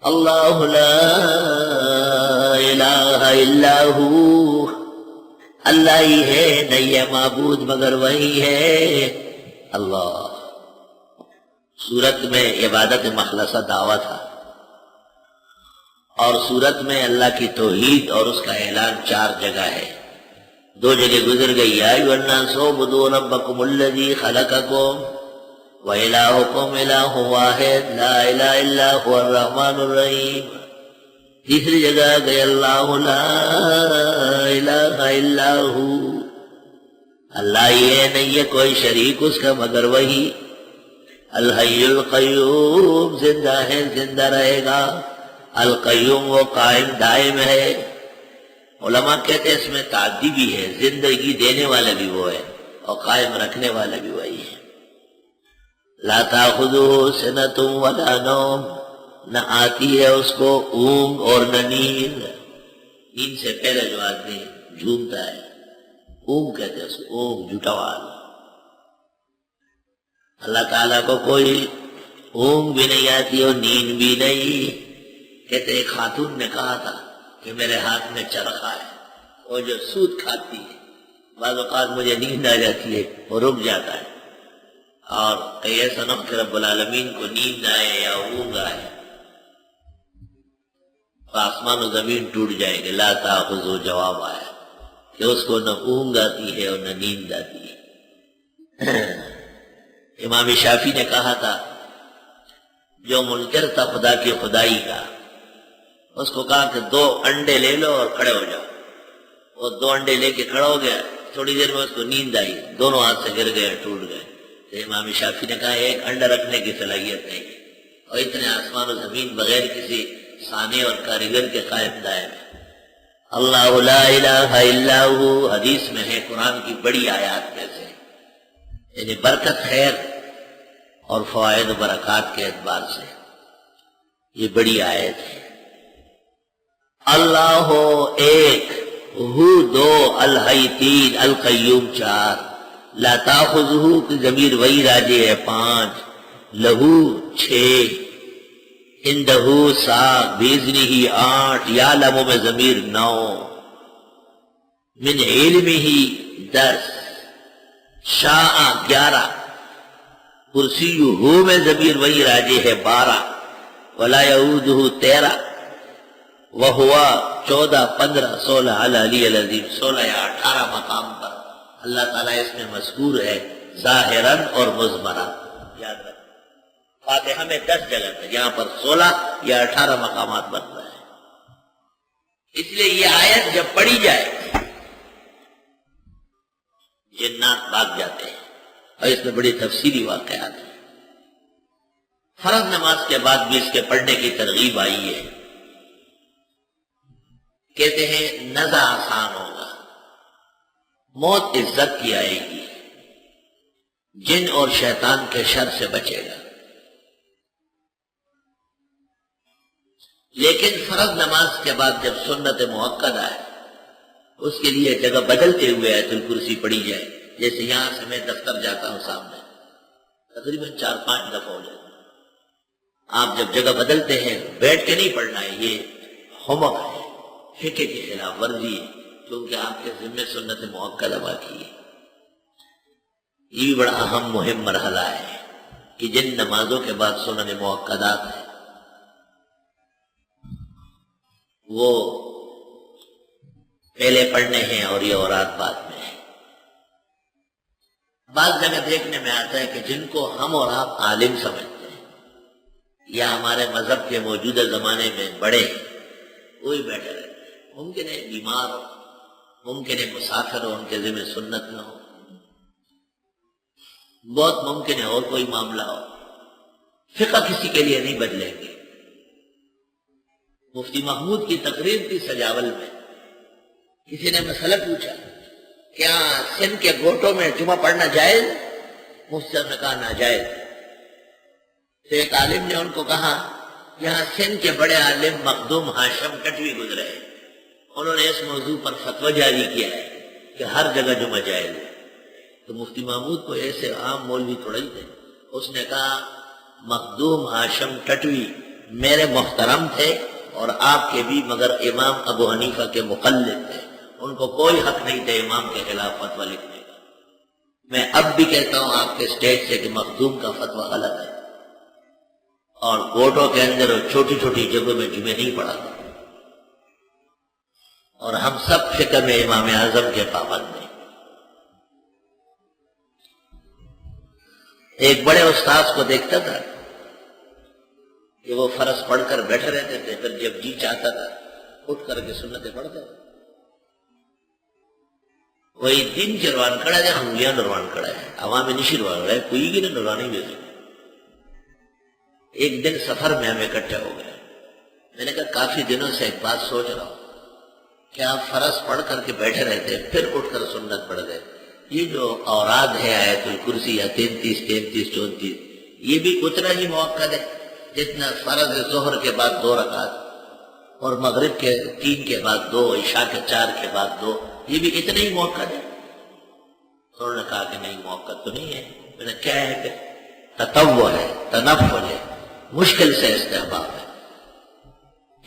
اللہ لا الہ الا ہو، اللہ ہی ہے، نہیں ہے معبود مگر وہی ہے اللہ۔ سورت میں عبادت مخلصہ دعویٰ تھا، اور سورت میں اللہ کی توحید اور اس کا اعلان 4 جگہ ہے۔ 2 جگہ گزر گئی، یا ایھا الناس اعبدوا ربکم الذی خلقکم وَإِلَٰهُكُمْ إِلَٰهٌ وَاحِدٌ لَا إِلَٰهَ إِلَّا هُوَ الرَّحْمَٰنُ الرَّحِيمُ۔ تیسری جگہ گئی، اللہ لا الہ الا ہو، اللہ ہی ہے، نہیں ہے کوئی شریک اس کا مگر وہی، الحی القیوم، زندہ ہے زندہ رہے گا، القیوم وہ قائم دائم ہے۔ علماء کہتے ہیں اس میں تعدی بھی ہے، زندگی دینے والا بھی وہ ہے اور قائم رکھنے والا بھی وہی ہے۔ لا تاخذہ سنۃ ولا نوم، نہ آتی ہے اس کو اونگ اور نہ نیند۔ نیند سے پہلے جو آدمی جھومتا ہے اونگ کہتے ہیں اس کو، اونگ جھوٹاوال۔ اللہ تعالیٰ کو کوئی اونگ بھی نہیں آتی اور نیند بھی نہیں۔ کہتے ایک خاتون نے کہا تھا کہ میرے ہاتھ میں چرخا ہے، وہ جو سود کھاتی ہے، بعض اوقات مجھے نیند آ جاتی ہے وہ رک جاتا ہے، اور کئی ایسا نہ کہ رب العالمین کو نیند آئے یا اونگ آئے تو آسمان و زمین ٹوٹ جائے گے۔ لا تاخذہ جواب آیا کہ اس کو نہ اونگ آتی ہے اور نہ نیند آتی ہے۔ امام شافعی نے کہا تھا جو منکر تھا خدا کی خدائی کا، اس کو کہا کہ 2 انڈے لے لو اور کھڑے ہو جاؤ۔ وہ 2 انڈے لے کے کھڑا ہو گیا، تھوڑی دیر میں اس کو نیند آئی، دونوں ہاتھ سے گر گئے، ٹوٹ گئے۔ تو امام شافعی نے کہا ایک انڈا رکھنے کی صلاحیت نہیں، اور اتنے آسمان و زمین بغیر کسی صانع اور کاریگر کے قائم دائم ہے۔ اللہ لا الہ الا ہو حدیث میں ہے، قرآن کی بڑی آیات میں سے، یعنی برکت خیر اور فوائد و برکات کے اعتبار سے یہ بڑی آیت ہے۔ اللہ ہو ایک، ہو 2، الحی 3، القیوم 4، لا تاخذہ کی ضمیر وہی راجع ہے 5، لہو 6، عندہ 7، باذنہ 8، یعلم میں ضمیر 9، من علمہ 10، شاء 11، کرسیہ میں ضمیر وہی راجع ہے 12، ولا یعودہ 13، وہوا 14، 15، 16، العلی العظیم 16 یا 18 مقام پر اللہ تعالیٰ اس میں مذکور ہے، ظاہراً اور مضمراً۔ یاد رکھ، فاتحہ میں 10 جگہ ہے، یہاں پر 16 یا 18 مقامات بن رہے ہیں۔ اس لیے یہ آیت جب پڑھی جائے جنات بھاگ جاتے ہیں، اور اس میں بڑی تفصیلی واقعات ہیں۔ فرض نماز کے بعد بھی اس کے پڑھنے کی ترغیب آئی ہے۔ کہتے ہیں نزع آسان ہوگا، موت عزت کی آئے گی، جن اور شیطان کے شر سے بچے گا۔ لیکن فرض نماز کے بعد جب سنت موقدہ ہے، اس کے لیے جگہ بدلتے ہوئے آیت الکرسی پڑھی جائے، جیسے یہاں سے میں دفتر جاتا ہوں سامنے تقریباً 4-5 دفعہ ہو جاتا ہے۔ آپ جب جگہ بدلتے ہیں بیٹھ کے نہیں پڑھنا ہے، یہ حمق ہے، فقہ کی خلاف ورزی ہے، کیونکہ آپ کے ذمہ سنت موقدہ باقی ہے۔ یہ بھی بڑا اہم مہم مرحلہ ہے کہ جن نمازوں کے بعد سنن موقدات ہیں وہ پہلے پڑھنے ہیں اور یہ اورات بعد میں ہے۔ بعض جگہ دیکھنے میں آتا ہے کہ جن کو ہم اور آپ عالم سمجھتے ہیں یا ہمارے مذہب کے موجودہ زمانے میں بڑے، وہی بیٹھے رہتے ہیں۔ ممکن ہے بیمار ہو، ممکن ہے مسافر ہو، ان کے ذمہ سنت نہ ہو، بہت ممکن ہے اور کوئی معاملہ ہو، فقہ کسی کے لیے نہیں بدلیں گے۔ مفتی محمود کی تقریر تھی سجاول میں، کسی نے مسئلہ پوچھا کیا سندھ کے گھوٹوں میں جمعہ پڑھنا جائز؟ مفتی صاحب نے کہا ناجائز۔ تو ایک عالم نے ان کو کہا یہاں سندھ کے بڑے عالم مخدوم ہاشم کٹوی گزرے ہیں، انہوں نے اس موضوع پر فتویٰ جاری کیا ہے کہ ہر جگہ جمعہ جائز ہے۔ تو مفتی محمود کو ایسے عام مولوی تھوڑا ہی تھے، اس نے کہا مخدوم ہاشم ٹٹوی میرے محترم تھے اور آپ کے بھی، مگر امام ابو حنیفہ کے مقلد تھے، ان کو کوئی حق نہیں تھا امام کے خلاف فتویٰ لکھنے کا۔ میں اب بھی کہتا ہوں آپ کے اسٹیج سے کہ مخدوم کا فتویٰ غلط ہے، اور کوٹوں کے اندر اور چھوٹی چھوٹی جگہوں میں جمعے نہیں پڑھاتا، اور ہم سب فکر میں امام اعظم کے پابند ہیں۔ ایک بڑے استاذ کو دیکھتا تھا کہ وہ فرض پڑھ کر بیٹھے رہتے تھے، پھر جب جی چاہتا تھا اٹھ کر کے سنتیں پڑھتے تھے۔ وہی دن کے روان کڑا ہے، ہنگلیاں روان کڑا ہے، عوامی نشی روان کڑا ہے، کوئی کی نہ روانی بھی ہوئی۔ ایک دن سفر میں ہم اکٹھے ہو گئے، میں نے کہا کافی دنوں سے ایک بات سوچ رہا ہوں کہ آپ فرض پڑھ کر کے بیٹھے رہتے پھر اٹھ کر سنت پڑھ گئے، یہ جو اوراد ہے آیت الکرسی یا 33 33 34، یہ بھی اتنا ہی موقع ہے جتنا فرض ظہر کے بعد 2 رکعت اور مغرب کے 3 کے بعد 2، عشاء کے 4 کے بعد 2، یہ بھی اتنا ہی موقع ہے؟ انہوں نے کہا کہ نہیں، موقع تو نہیں ہے۔ میں نے کیا ہے کہ تطوع ہے، تنفل ہے، مشکل سے استحباب ہے۔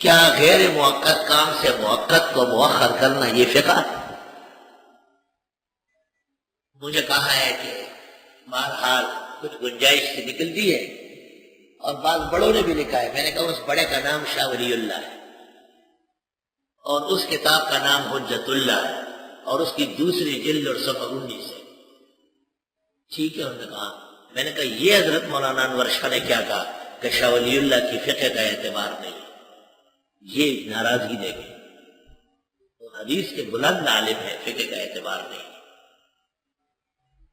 کیا غیر موقت کام سے موقت کو مؤخر کرنا یہ فقہ؟ مجھے کہا ہے کہ بہرحال کچھ گنجائش سے نکلتی ہے، اور بعض بڑوں نے بھی لکھا ہے۔ میں نے کہا اس بڑے کا نام شاہ ولی اللہ ہے، اور اس کتاب کا نام حجت اللہ ہے، اور اس کی دوسری جلد اور صفحہ 19 ہے۔ ٹھیک ہے، انہوں نے کہا۔ میں نے کہا یہ حضرت مولانا انور شاہ نے کیا کہا کہ شاہ ولی اللہ کی فقہ کا اعتبار نہیں، یہ ناراضگی دے گئی۔ تو حدیث کے بلند عالم ہے، فقہ کا اعتبار نہیں۔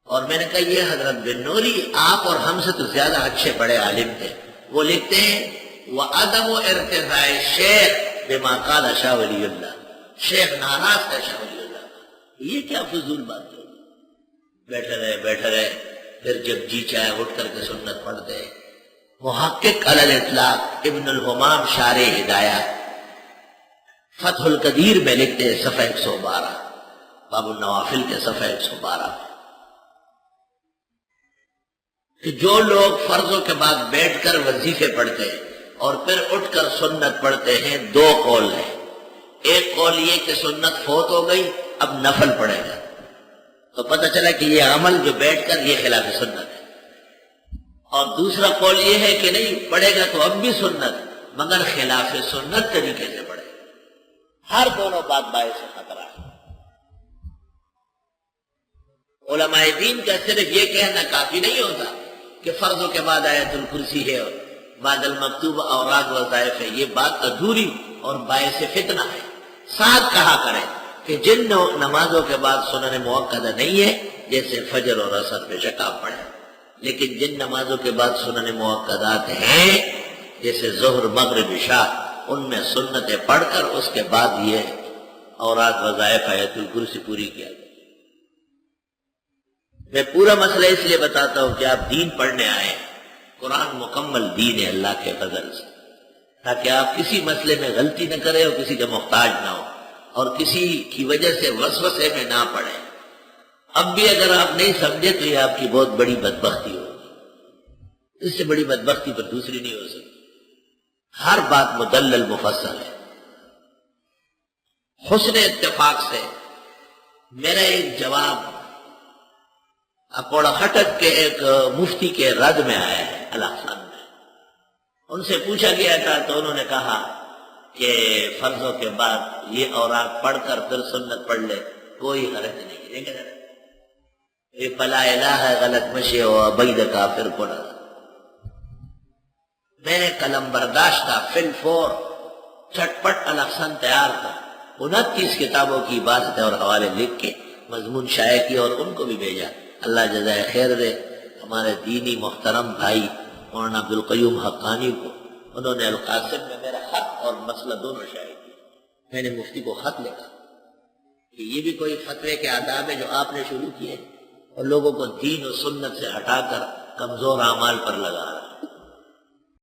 اور میں نے کہا یہ حضرت بن نوری آپ اور ہم سے تو زیادہ اچھے بڑے عالم تھے، وہ لکھتے ہیں وَعَدَمُ ارتفاع الشیخ بما قال شاہ ولی اللہ، شیخ ناراض تھا شاہ ولی اللہ۔ یہ کیا فضول بات ہے؟ بیٹھے رہے، پھر جب جی چاہے اٹھ کر کے سنت پڑھتے۔ محقق علی الاطلاق ابن الحمام شارح ہدایہ فتح القدیر میں لکھتے ہیں صفحہ 112، باب النوافل کے صفحہ 112، کہ جو لوگ فرضوں کے بعد بیٹھ کر وظیفے پڑھتے ہیں اور پھر اٹھ کر سنت پڑھتے ہیں، 2 قول ہیں۔ ایک قول یہ کہ سنت فوت ہو گئی، اب نفل پڑھے گا، تو پتہ چلا کہ یہ عمل جو بیٹھ کر یہ خلاف سنت ہے۔ اور دوسرا قول یہ ہے کہ نہیں، پڑھے گا تو اب بھی سنت، مگر خلاف سنت طریقے سے پڑھے گا۔ ہر دونوں بات باعث خطرہ ہے۔ علماء دین کا صرف یہ کہنا کافی نہیں ہوتا کہ فرضوں کے بعد آیت الکرسی ہے اور بعد المکتوب اوراد وظائف ہے، یہ بات ادھوری اور باعث فتنہ ہے۔ ساتھ کہا کریں کہ جن نمازوں کے بعد سنن موقدہ نہیں ہے، جیسے فجر اور عصر پہ شک آپ پڑھیں، لیکن جن نمازوں کے بعد سنن موقدات ہیں جیسے ظہر مغرب عشاء، ان میں سنتیں پڑھ کر اس کے بعد یہ اوراد وظائف آیت الکرسی پوری کیا جائے۔ میں پورا مسئلہ اس لیے بتاتا ہوں کہ آپ دین پڑھنے آئے، قرآن مکمل دین ہے اللہ کے فضل سے، تاکہ آپ کسی مسئلے میں غلطی نہ کریں اور کسی کا محتاج نہ ہو، اور کسی کی وجہ سے وسوسے میں نہ پڑیں۔ اب بھی اگر آپ نہیں سمجھے تو یہ آپ کی بہت بڑی بدبختی ہوگی، اس سے بڑی بدبختی پر دوسری نہیں ہو سکتی۔ ہر بات مدلل مفصل ہے۔ حسن اتفاق سے میرا ایک جواب اکوڑا خٹک کے ایک مفتی کے رد میں آیا ہے الاحسان میں۔ ان سے پوچھا گیا تھا تو انہوں نے کہا کہ فرضوں کے بعد یہ اوراق پڑھ کر پھر سنت پڑھ لے، کوئی غلط نہیں۔ لیکن یہ بلا الہ غلط مشی ہو عبید کافر پڑھا۔ میں نے قلم برداشت تھا، فل فور چھٹ پٹ الاحسان تیار تھا، 29 کتابوں کی عبادتیں اور حوالے لکھ کے مضمون شائع کیا اور ان کو بھی بھیجا۔ اللہ جزائے خیر دے ہمارے دینی محترم بھائی مولانا عبدالقیوم حقانی کو، انہوں نے القاسم میں میرا خط اور مسئلہ دونوں شائع کیا۔ میں نے مفتی کو خط لکھا کہ یہ بھی کوئی فتوے کے آداب ہے جو آپ نے شروع کیے اور لوگوں کو دین و سنت سے ہٹا کر کمزور اعمال پر لگا رہا ہے۔